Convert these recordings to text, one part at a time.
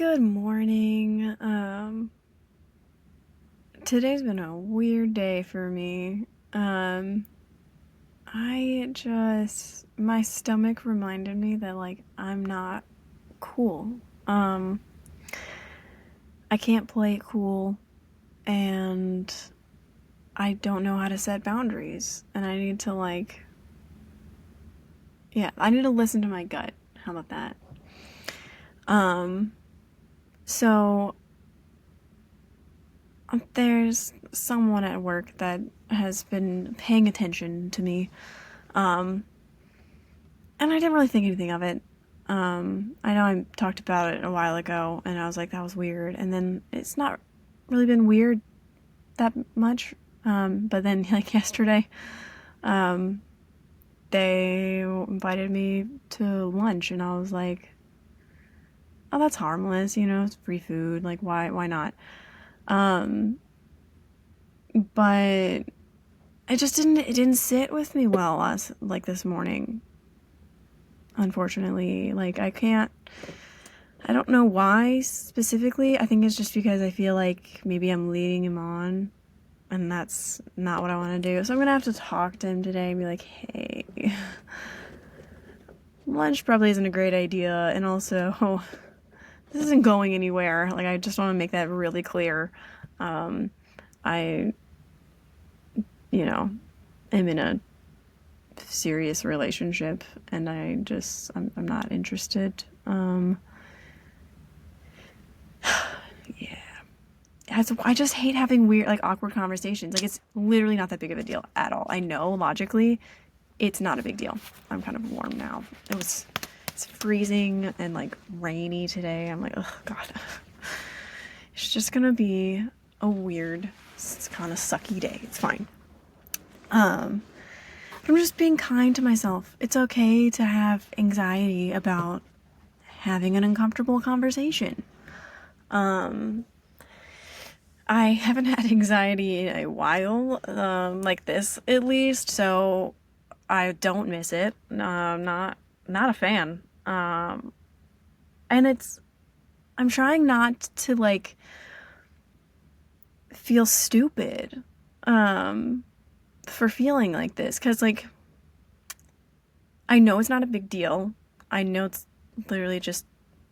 Good morning. Today's been a weird day for me. Um, my stomach reminded me that, like, I'm not cool. Um, I can't play it cool, and I don't know how to set boundaries, and I need to, like, yeah, I need to listen to my gut. How about that? Um, so there's someone at work that has been paying attention to me. Um, and I didn't really think anything of it. I know I talked about it a while ago, and I was like, that was weird. And then it's not really been weird that much. But then, like yesterday, um, they invited me to lunch, and I was like, oh, that's harmless, it's free food. Like, why not? Um, but it didn't sit with me well this morning, unfortunately. Like, I don't know why specifically. I think it's just because I feel like maybe I'm leading him on, and that's not what I want to do. So I'm gonna have to talk to him today and be like, hey, lunch probably isn't a great idea, and also, this isn't going anywhere. Like, I just want to make that really clear. I, am in a serious relationship, and I'm not interested. Yeah. I just hate having weird, like, awkward conversations. Like, it's literally not that big of a deal at all. I know logically it's not a big deal. I'm kind of warm now. It's freezing and, like, rainy today. I'm like, oh god. It's just gonna be a weird, kind of sucky day. It's fine. I'm just being kind to myself. It's okay to have anxiety about having an uncomfortable conversation. I haven't had anxiety in a while, like this at least, so I don't miss it. I'm not a fan. And I'm trying not to, like, feel stupid for feeling like this, because, like, I know it's not a big deal. I know it's literally just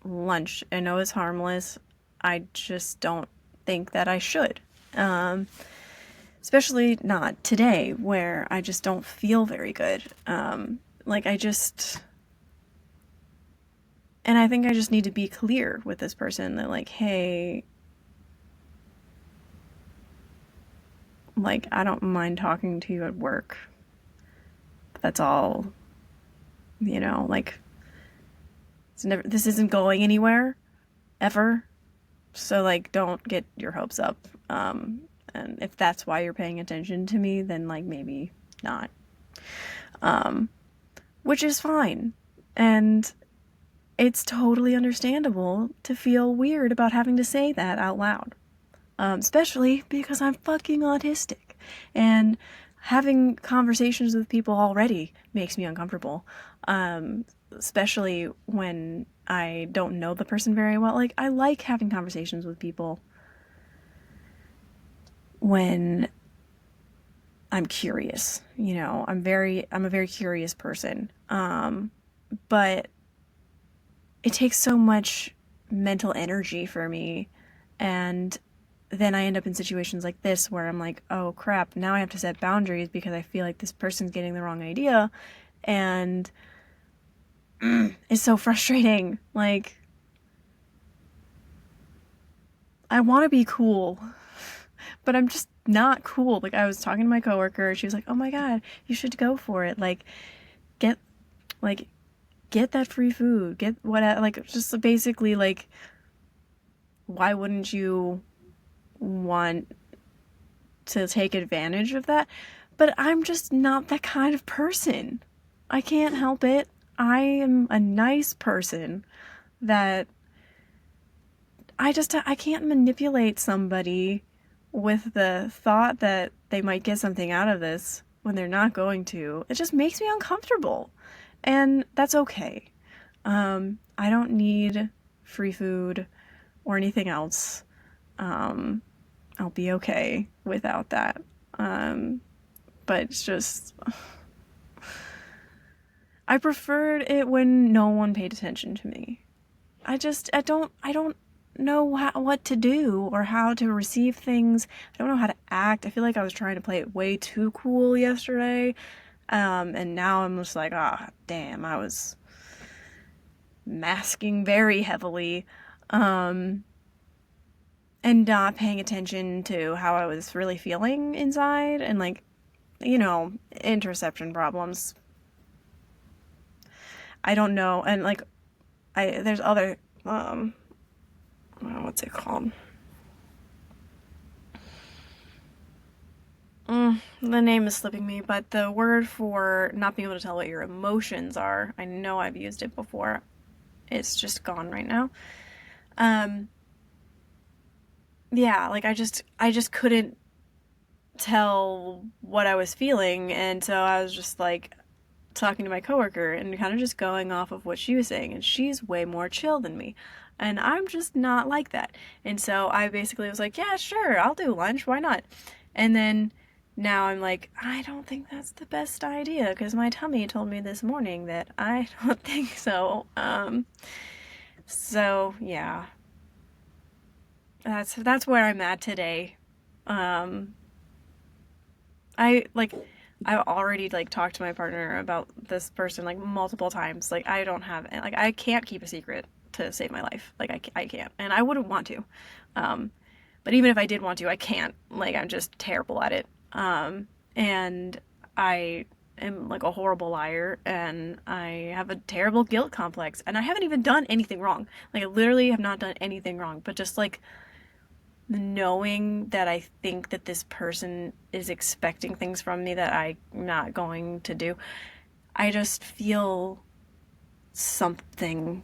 lunch. I know it's harmless. I just don't think that I should. Especially not today, where I just don't feel very good. Like, and I think I just need to be clear with this person that, like, hey, like, I don't mind talking to you at work. That's all, like, this isn't going anywhere, ever. So, like, don't get your hopes up. And if that's why you're paying attention to me, then, like, maybe not. Which is fine. And it's totally understandable to feel weird about having to say that out loud. Especially because I'm fucking autistic. And having conversations with people already makes me uncomfortable. Especially when I don't know the person very well. Like, I like having conversations with people when I'm curious. I'm a very curious person. But it takes so much mental energy for me, and then I end up in situations like this where I'm like, oh crap, now I have to set boundaries because I feel like this person's getting the wrong idea, and it's so frustrating. Like, I want to be cool, but I'm just not cool. Like, I was talking to my coworker, she was like, oh my god, you should go for it. Like, get, like, get that free food. Get what, like, just basically, like, why wouldn't you want to take advantage of that? But I'm just not that kind of person. I can't help it. I am a nice person that I can't manipulate somebody with the thought that they might get something out of this when they're not going to. It just makes me uncomfortable. And that's okay. I don't need free food. or anything else. I'll be okay without that. But it's just, I preferred it when no one paid attention to me. I don't know what to do or how to receive things. I don't know how to act. I feel like I was trying to play it way too cool yesterday. And now I'm just like, damn, I was masking very heavily. And not paying attention to how I was really feeling inside, and like, interception problems. I don't know. And like, there's other, what's it called? The name is slipping me, but the word for not being able to tell what your emotions are, I know I've used it before. It's just gone right now. Yeah, like I just couldn't tell what I was feeling, and so I was just like talking to my coworker and kind of just going off of what she was saying, and she's way more chill than me. And I'm just not like that. And so I basically was like, yeah, sure, I'll do lunch, why not? And then now I'm like, I don't think that's the best idea because my tummy told me this morning that I don't think so. So yeah, that's where I'm at today. Um, I like I've already like talked to my partner about this person like multiple times. Like I can't keep a secret to save my life. Like I can't, and I wouldn't want to. Um, but even if I did want to, I can't. Like I'm just terrible at it. And I am like a horrible liar, and I have a terrible guilt complex, and I haven't even done anything wrong. Like I literally have not done anything wrong, but just like knowing that I think that this person is expecting things from me that I'm not going to do, I just feel something.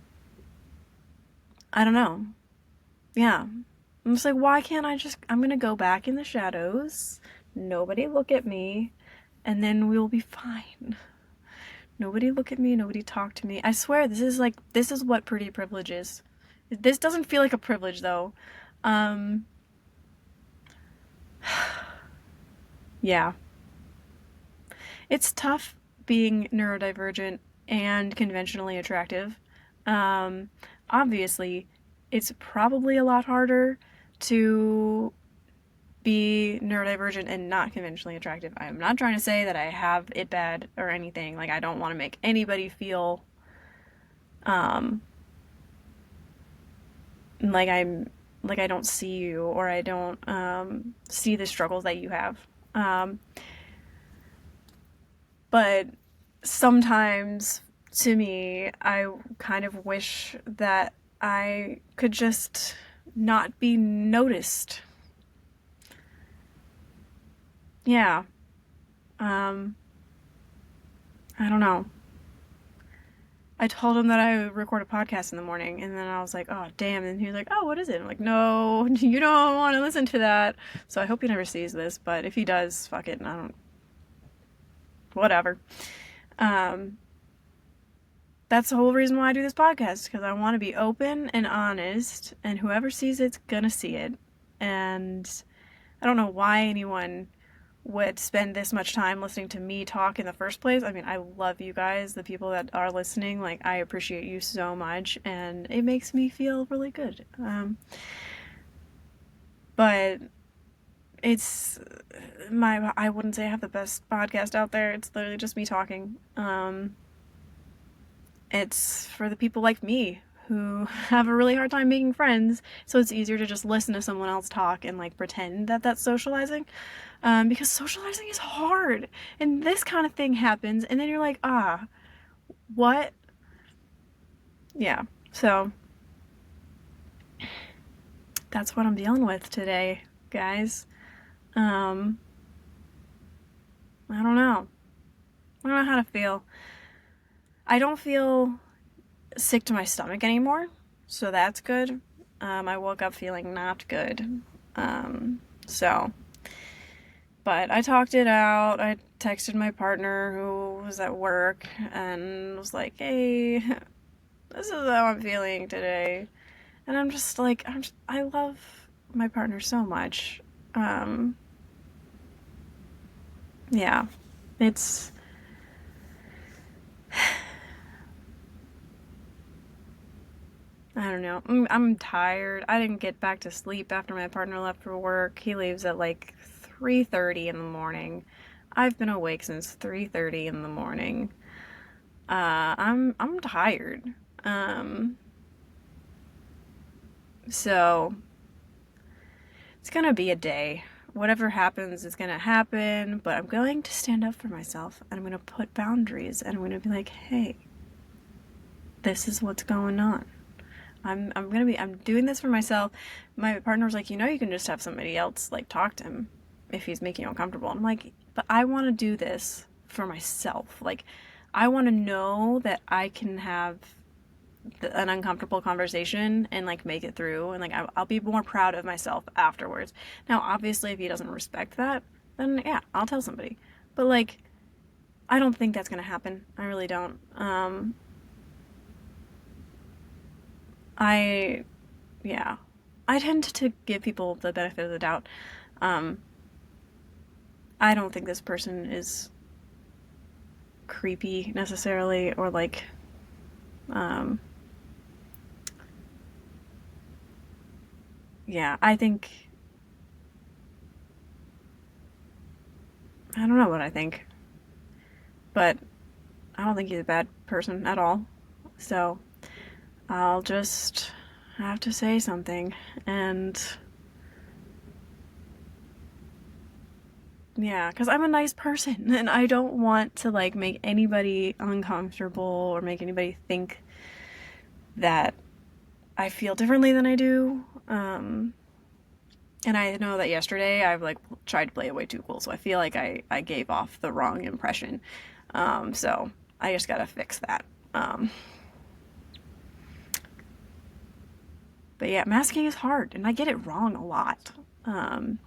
I don't know. Yeah. I'm just like, why can't I'm gonna go back in the shadows, nobody look at me, and then we'll be fine. Nobody look at me, nobody talk to me. I swear, this is what pretty privilege is. This doesn't feel like a privilege though. Um, yeah. It's tough being neurodivergent and conventionally attractive. Um, Obviously, it's probably a lot harder to be neurodivergent and not conventionally attractive. I'm not trying to say that I have it bad or anything. Like, I don't want to make anybody feel um, like I don't see you or I don't see the struggles that you have. Um, but sometimes to me, I kind of wish that I could just not be noticed. Yeah. Um, I don't know. I told him that I would record a podcast in the morning, and then I was like, oh, damn. And he was like, oh, what is it? I'm like, no, you don't want to listen to that. So I hope he never sees this, but if he does, fuck it. I don't, whatever. Um, that's the whole reason why I do this podcast, because I want to be open and honest, and whoever sees it's gonna see it. And I don't know why anyone would spend this much time listening to me talk in the first place. I mean, I love you guys, the people that are listening. Like, I appreciate you so much, and it makes me feel really good. But it's I wouldn't say I have the best podcast out there. It's literally just me talking. It's for the people like me who have a really hard time making friends, so it's easier to just listen to someone else talk and like pretend that that's socializing. Because socializing is hard, and this kind of thing happens, and then you're like, what? Yeah, so that's what I'm dealing with today, guys. Um, I don't know. I don't know how to feel. I don't feel sick to my stomach anymore, so that's good. I woke up feeling not good. So, but I talked it out. I texted my partner who was at work and was like, hey, this is how I'm feeling today. And I'm just like, I love my partner so much. Um, yeah, it's, I don't know. I'm tired. I didn't get back to sleep after my partner left for work. He leaves at like 3:30 in the morning. I've been awake since 3:30 in the morning. I'm tired. Um, so it's gonna be a day. Whatever happens is gonna happen, but I'm going to stand up for myself and I'm gonna put boundaries and I'm gonna be like, hey, this is what's going on. I'm doing this for myself. My partner's like, you can just have somebody else like talk to him if he's making you uncomfortable. I'm like, but I want to do this for myself. Like, I want to know that I can have an uncomfortable conversation and like make it through, and like I'll be more proud of myself afterwards. Now, obviously, if he doesn't respect that, then yeah, I'll tell somebody. But like, I don't think that's gonna happen. I really don't. I Yeah, I tend to give people the benefit of the doubt. Um, I don't think this person is creepy necessarily, or like, um, yeah, I don't know what I think, but I don't think he's a bad person at all. So I'll just have to say something. And yeah, because I'm a nice person and I don't want to like make anybody uncomfortable or make anybody think that I feel differently than I do. And I know that yesterday I've like tried to play it way too cool, so I feel like I gave off the wrong impression. So I just gotta fix that. Um, but yeah, masking is hard, and I get it wrong a lot. Um,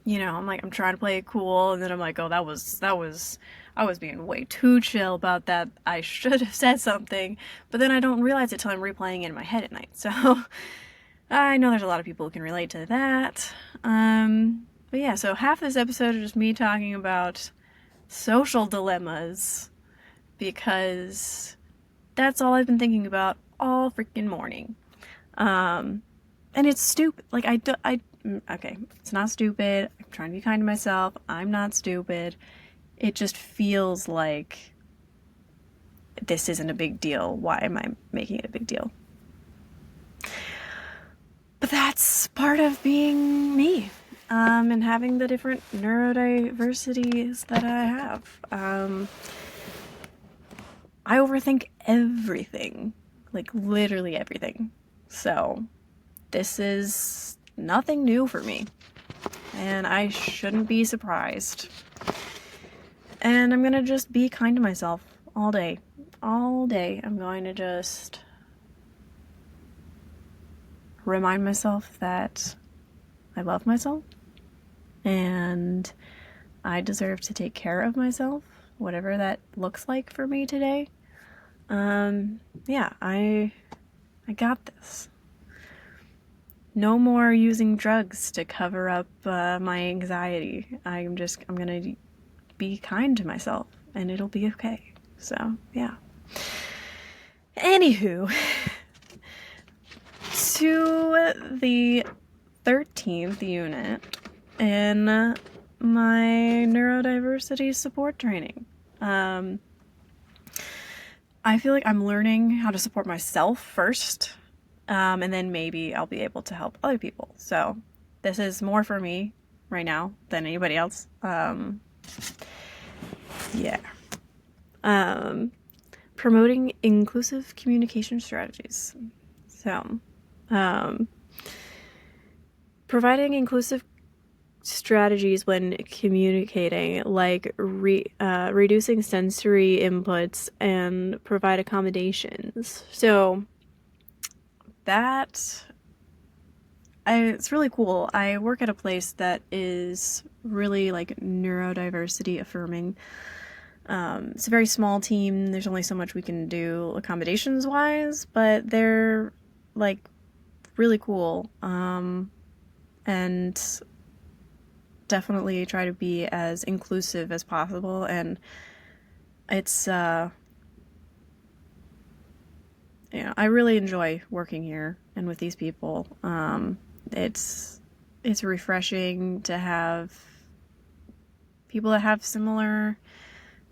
I'm like I'm trying to play it cool, and then I'm like, oh, I was being way too chill about that. I should have said something, but then I don't realize it till I'm replaying it in my head at night. So I know there's a lot of people who can relate to that. But yeah, so half this episode is just me talking about social dilemmas because that's all I've been thinking about all freaking morning. Um, and it's stupid. Like okay, it's not stupid. I'm trying to be kind to myself. I'm not stupid. It just feels like this isn't a big deal. Why am I making it a big deal? But that's part of being me. And having the different neurodiversities that I have. I overthink everything, like literally everything. So this is nothing new for me, and I shouldn't be surprised. And I'm gonna just be kind to myself all day. All day, I'm going to just remind myself that I love myself and I deserve to take care of myself, whatever that looks like for me today. Yeah, I got this. No more using drugs to cover up my anxiety. I'm gonna be kind to myself, and it'll be okay. So yeah. Anywho, to the 13th unit in my neurodiversity support training. I feel like I'm learning how to support myself first, and then maybe I'll be able to help other people. So this is more for me right now than anybody else. Yeah. Promoting inclusive communication strategies. So, providing inclusive strategies when communicating, like reducing sensory inputs and provide accommodations. So that it's really cool. I work at a place that is really like neurodiversity affirming. It's a very small team. There's only so much we can do accommodations wise, but they're like really cool. And definitely try to be as inclusive as possible. And it's, I really enjoy working here and with these people. It's it's refreshing to have people that have similar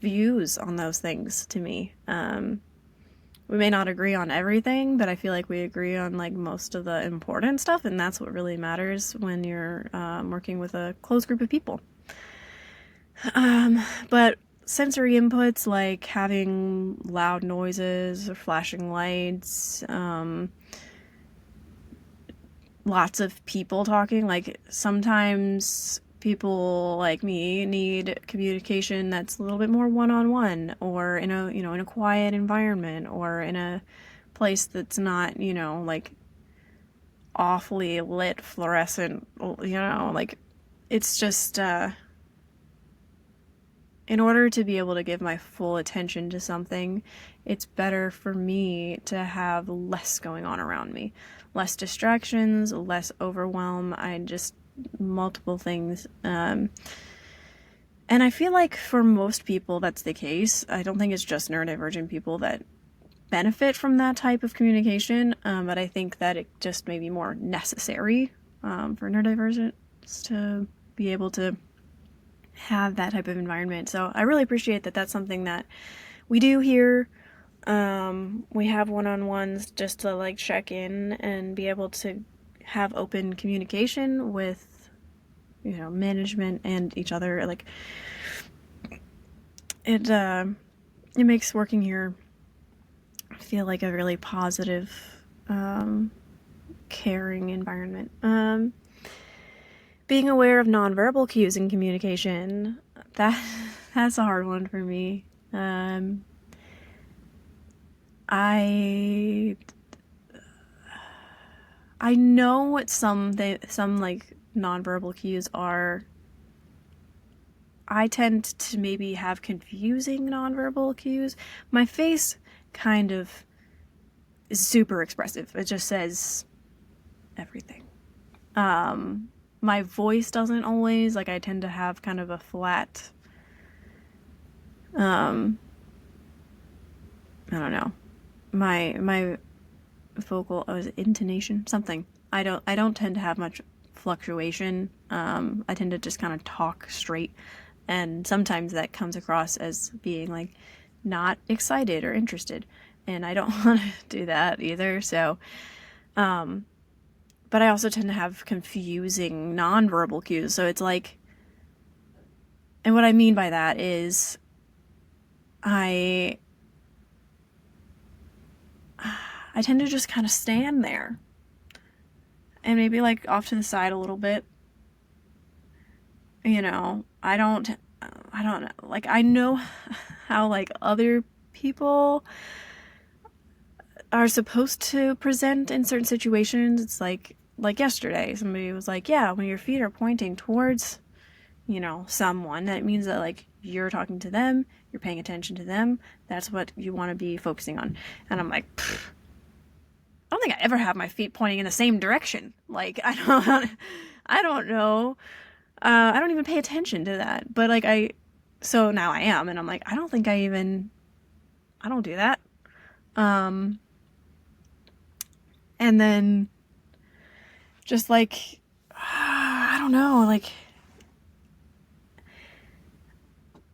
views on those things to me. We may not agree on everything, but I feel like we agree on like most of the important stuff, and that's what really matters when you're working with a close group of people. But sensory inputs like having loud noises or flashing lights, lots of people talking, like sometimes people like me need communication that's a little bit more one-on-one, or in a, in a quiet environment, or in a place that's not, like awfully lit fluorescent, like it's just in order to be able to give my full attention to something, it's better for me to have less going on around me. Less distractions, less overwhelm. Multiple things. And I feel like for most people that's the case. I don't think it's just neurodivergent people that benefit from that type of communication, but I think that it just may be more necessary for neurodivergents to be able to have that type of environment. So I really appreciate that that's something that we do here. We have one-on-ones just to like check in and be able to have open communication with, management and each other. Like it makes working here feel like a really positive, caring environment. Being aware of nonverbal cues in communication, that's a hard one for me. I know what some like nonverbal cues are. I tend to maybe have confusing nonverbal cues. My face kind of is super expressive. It just says everything. My voice doesn't always, like I tend to have kind of a flat, I don't know. My vocal, intonation, something. I don't tend to have much fluctuation. I tend to just kind of talk straight, and sometimes that comes across as being like not excited or interested, and I don't want to do that either. So, but I also tend to have confusing nonverbal cues. So it's like, and what I mean by that is I tend to just kind of stand there and maybe like off to the side a little bit. I don't know. Like I know how like other people are supposed to present in certain situations. It's like yesterday, somebody was like, yeah, when your feet are pointing towards, someone, that means that like you're talking to them, you're paying attention to them. That's what you want to be focusing on. And I'm like, I don't think I ever have my feet pointing in the same direction. Like I don't know. I don't even pay attention to that. But like so now I am, and I'm like, I don't do that. And then just like, I don't know, like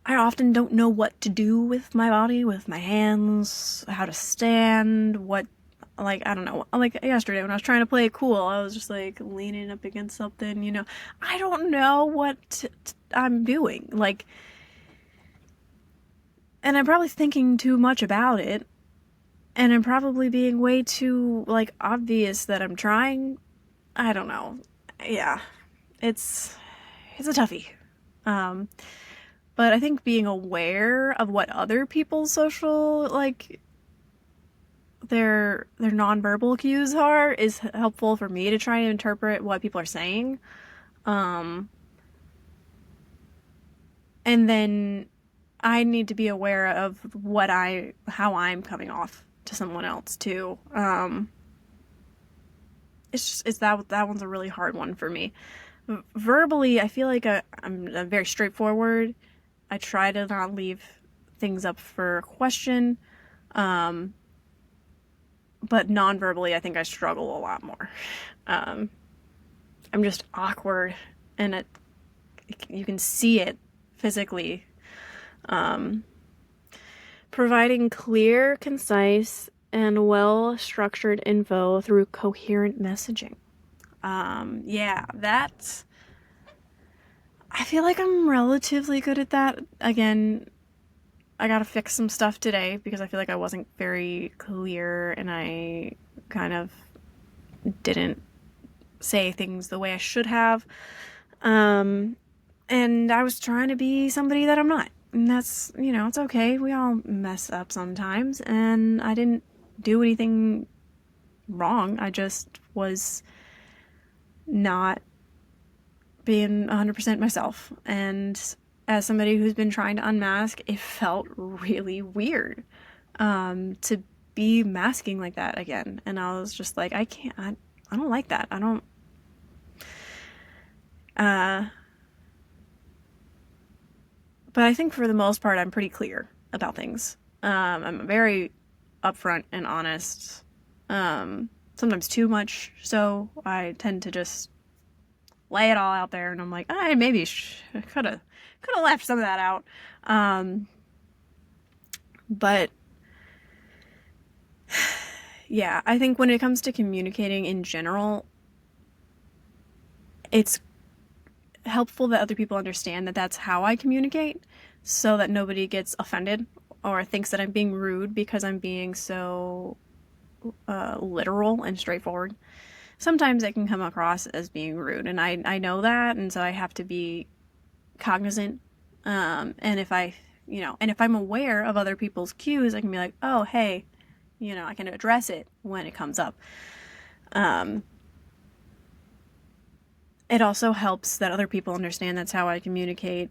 I often don't know what to do with my body, with my hands, how to stand, like, I don't know. Like yesterday when I was trying to play it cool, I was just like leaning up against something, I don't know what I'm doing. Like, and I'm probably thinking too much about it. And I'm probably being way too, like, obvious that I'm trying. I don't know. Yeah. It's a toughie. But I think being aware of what other people's social, like, their nonverbal cues are is helpful for me to try and interpret what people are saying. And then I need to be aware of how I'm coming off to someone else too. it's that one's a really hard one for me. Verbally, I feel like I'm very straightforward. I try to not leave things up for question. Um, but non-verbally, I think I struggle a lot more. Um, I'm just awkward, and you can see it physically. Um, Providing clear, concise, and well-structured info through coherent messaging. Yeah, that's. I feel like I'm relatively good at that. Again, I gotta fix some stuff today because I feel like I wasn't very clear and I kind of didn't say things the way I should have. And I was trying to be somebody that I'm not. And that's, it's okay. We all mess up sometimes. And I didn't do anything wrong. I just was not being 100% myself. And as somebody who's been trying to unmask, it felt really weird to be masking like that again. And I was just like, I don't like that. I don't. But I think for the most part, I'm pretty clear about things. I'm very upfront and honest. Sometimes too much, so I tend to just lay it all out there, and I'm like, I maybe could have left some of that out. But yeah, I think when it comes to communicating in general, it's helpful that other people understand that that's how I communicate, so that nobody gets offended or thinks that I'm being rude because I'm being so literal and straightforward. Sometimes it can come across as being rude, and I know that, and so I have to be cognizant. And if I'm aware of other people's cues, I can be like, oh, hey, I can address it when it comes up. It also helps that other people understand that's how I communicate,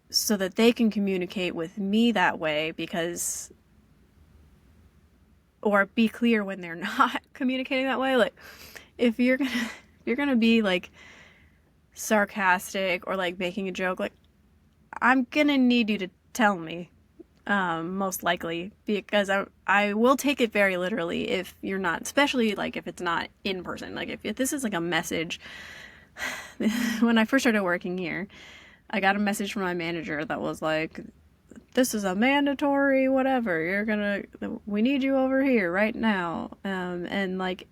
so that they can communicate with me that way, or be clear when they're not communicating that way. Like, if you're gonna be like sarcastic or like making a joke, like, I'm gonna need you to tell me, most likely, because I will take it very literally if you're not, especially like if it's not in person. Like if this is like a message. When I first started working here, I got a message from my manager that was like, this is a mandatory whatever, we need you over here right now, and like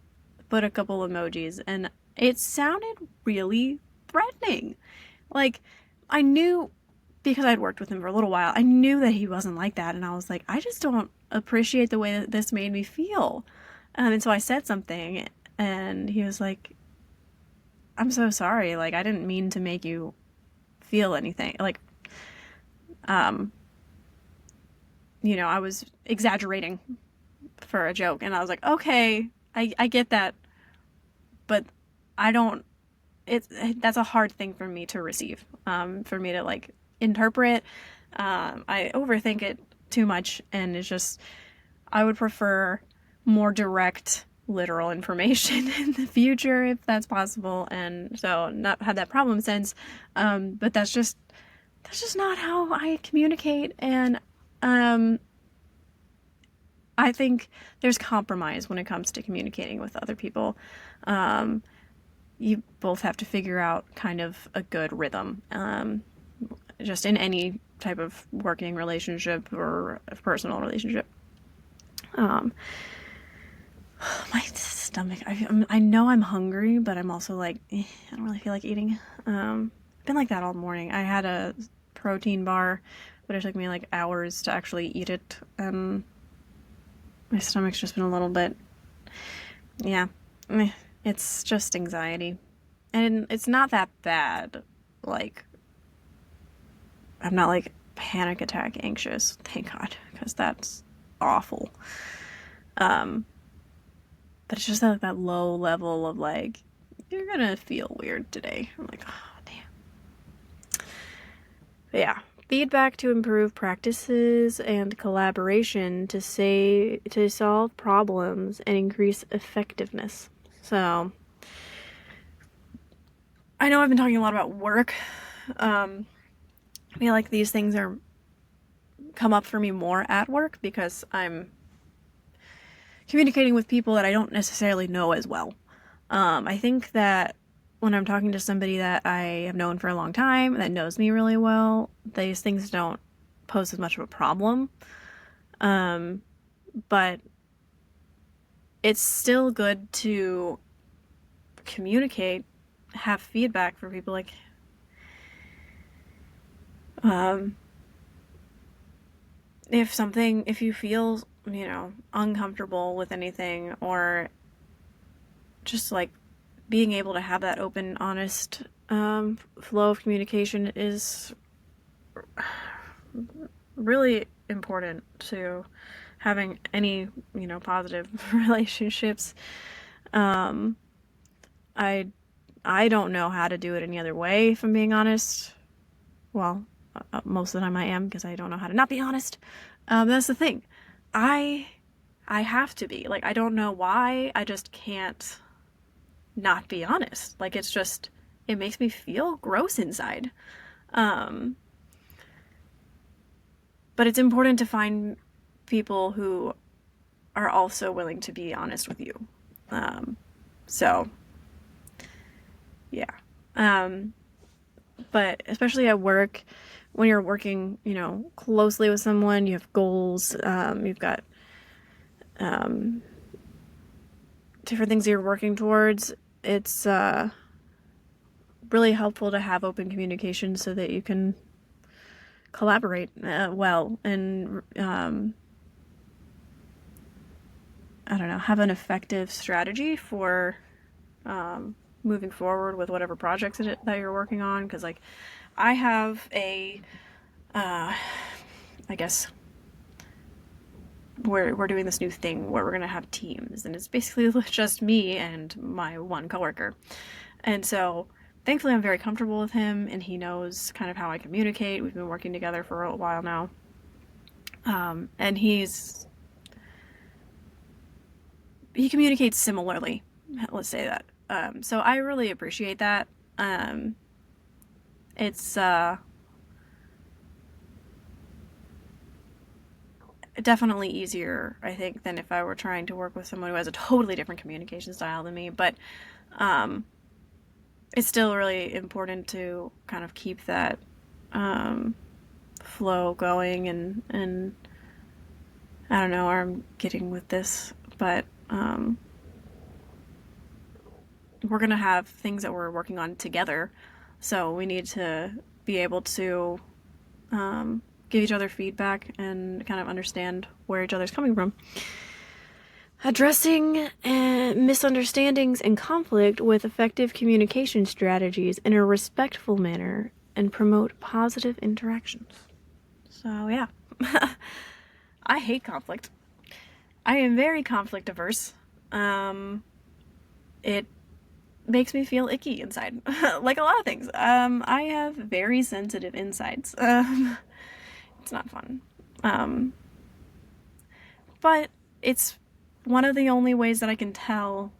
put a couple emojis, and it sounded really threatening. Like, I knew, because I'd worked with him for a little while, I knew that he wasn't like that, and I was like, I just don't appreciate the way that this made me feel. And so I said something, and he was like, I'm so sorry, like, I didn't mean to make you feel anything. Like, I was exaggerating for a joke, and I was like, okay, I get that, but I don't, that's a hard thing for me to receive, for me to, like, interpret. I overthink it too much, and it's just, I would prefer more direct, literal information in the future if that's possible, and so not had that problem since. But that's just not how I communicate, and I think there's compromise when it comes to communicating with other people. You both have to figure out kind of a good rhythm, just in any type of working relationship or a personal relationship. My stomach, I know I'm hungry, but I'm also like, I don't really feel like eating. Been like that all morning. I had a protein bar, but it took me like hours to actually eat it. My stomach's just been a little bit, yeah, it's just anxiety. And it's not that bad. Like, I'm not like panic attack anxious, thank God, because that's awful. But it's just that low level of like, you're gonna feel weird today. I'm like, oh, damn. But yeah, feedback to improve practices and collaboration to solve problems and increase effectiveness. So I know I've been talking a lot about work. I feel like these things are come up for me more at work because I'm communicating with people that I don't necessarily know as well. I think that when I'm talking to somebody that I have known for a long time, that knows me really well, these things don't pose as much of a problem. But it's still good to communicate, have feedback for people. Like, if you feel, uncomfortable with anything, or just like being able to have that open, honest flow of communication is really important to having any, positive relationships. Um, I I don't know how to do it any other way, if I'm being honest. Well, most of the time I am, because I don't know how to not be honest. That's the thing. I I have to be. Like, I don't know why. I just can't not be honest. Like, it makes me feel gross inside. Um, but it's important to find people who are also willing to be honest with you. Um, so, yeah. Um, but especially at work, when you're working, closely with someone, you have goals, you've got um, different things you're working towards. It's really helpful to have open communication so that you can collaborate well, and I don't know, have an effective strategy for moving forward with whatever projects that you're working on. Because, like, I have I guess we're doing this new thing where we're gonna have teams, and it's basically just me and my one coworker. And so, thankfully, I'm very comfortable with him, and he knows kind of how I communicate. We've been working together for a while now, and he communicates similarly. Let's say that. So I really appreciate that. It's definitely easier, I think, than if I were trying to work with someone who has a totally different communication style than me. But um, it's still really important to kind of keep that flow going, and I don't know where I'm getting with this, but we're gonna have things that we're working on together, so we need to be able to give each other feedback and kind of understand where each other's coming from. Addressing misunderstandings and conflict with effective communication strategies in a respectful manner and promote positive interactions. So, yeah. I hate conflict. I am very conflict averse. It makes me feel icky inside. Like a lot of things. I have very sensitive insides. It's not fun. But it's one of the only ways that I can tell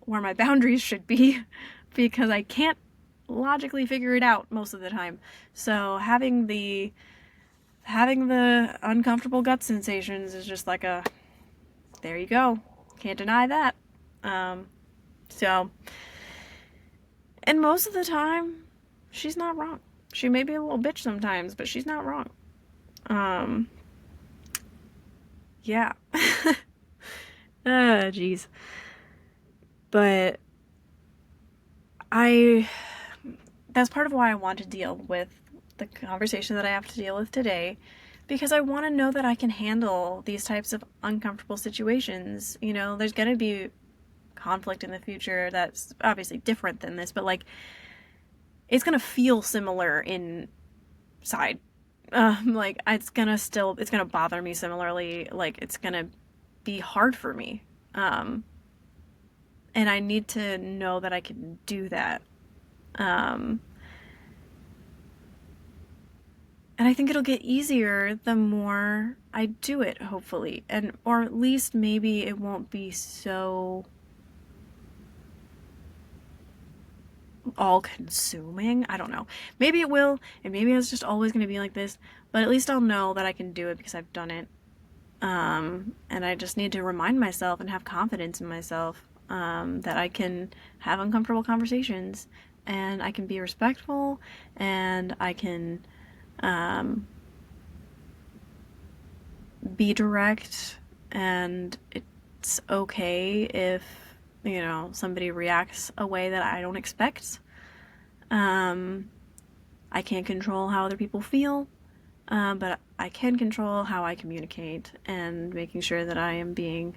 where my boundaries should be, because I can't logically figure it out most of the time. So having the uncomfortable gut sensations is just like there you go. Can't deny that. So, and most of the time, she's not wrong. She may be a little bitch sometimes, but she's not wrong. Yeah. Jeez. But that's part of why I want to deal with the conversation that I have to deal with today, because I want to know that I can handle these types of uncomfortable situations. There's going to be conflict in the future that's obviously different than this, but like, it's going to feel similar inside. Like, it's going to bother me similarly. Like, it's going to be hard for me. And I need to know that I can do that. And I think it'll get easier the more I do it, hopefully. Or at least maybe it won't be so all consuming. I don't know. Maybe it will, and maybe it's just always going to be like this, but at least I'll know that I can do it because I've done it. And I just need to remind myself and have confidence in myself, that I can have uncomfortable conversations and I can be respectful and I can, be direct, and it's okay if, somebody reacts a way that I don't expect. I can't control how other people feel, but I can control how I communicate and making sure that I am being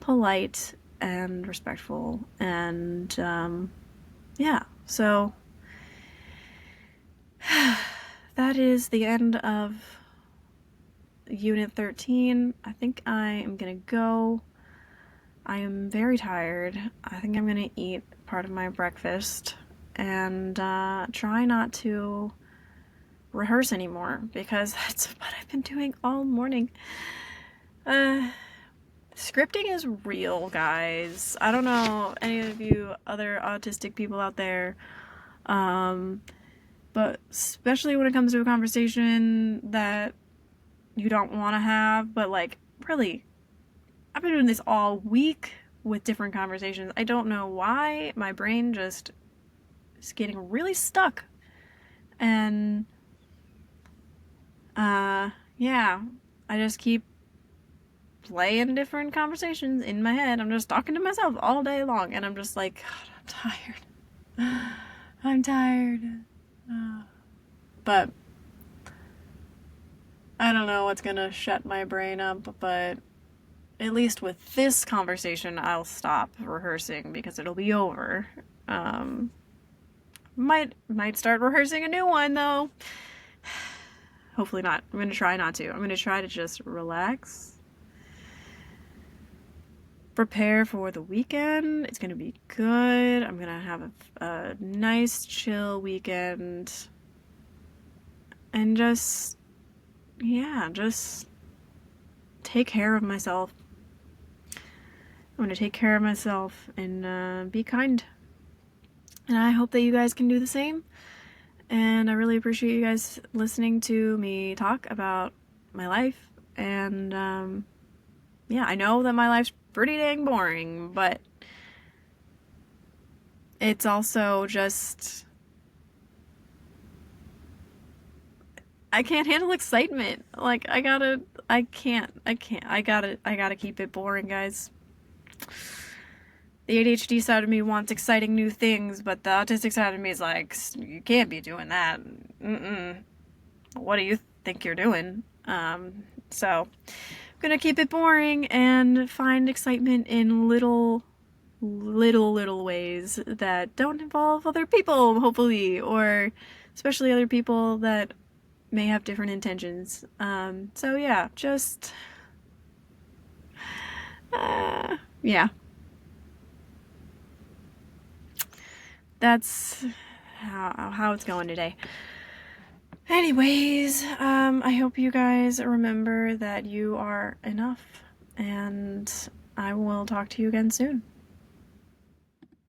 polite and respectful. And yeah, so that is the end of Unit 13. I think I am gonna go. I am very tired. I think I'm gonna eat part of my breakfast and try not to rehearse anymore because that's what I've been doing all morning. Scripting is real, guys. I don't know any of you other autistic people out there, but especially when it comes to a conversation that you don't want to have, but like, really, I've been doing this all week with different conversations. I don't know why my brain just is getting really stuck. And yeah, I just keep playing different conversations in my head. I'm just talking to myself all day long, and I'm just like, God, I'm tired. I'm tired. But I don't know what's gonna shut my brain up, but at least with this conversation, I'll stop rehearsing because it'll be over. Might start rehearsing a new one though. Hopefully not. I'm gonna try not to. I'm gonna try to just relax. Prepare for the weekend. It's gonna be good. I'm gonna have a nice, chill weekend. And just take care of myself. I'm gonna take care of myself and be kind. And I hope that you guys can do the same. And I really appreciate you guys listening to me talk about my life. And yeah, I know that my life's pretty dang boring, but it's also just, I can't handle excitement. Like, I gotta keep it boring, guys. The ADHD side of me wants exciting new things, but the autistic side of me is like, you can't be doing that. What do you think you're doing? So I'm gonna keep it boring and find excitement in little ways that don't involve other people, hopefully, or especially other people that may have different intentions. So yeah, just yeah. That's how it's going today. Anyways, I hope you guys remember that you are enough, and I will talk to you again soon.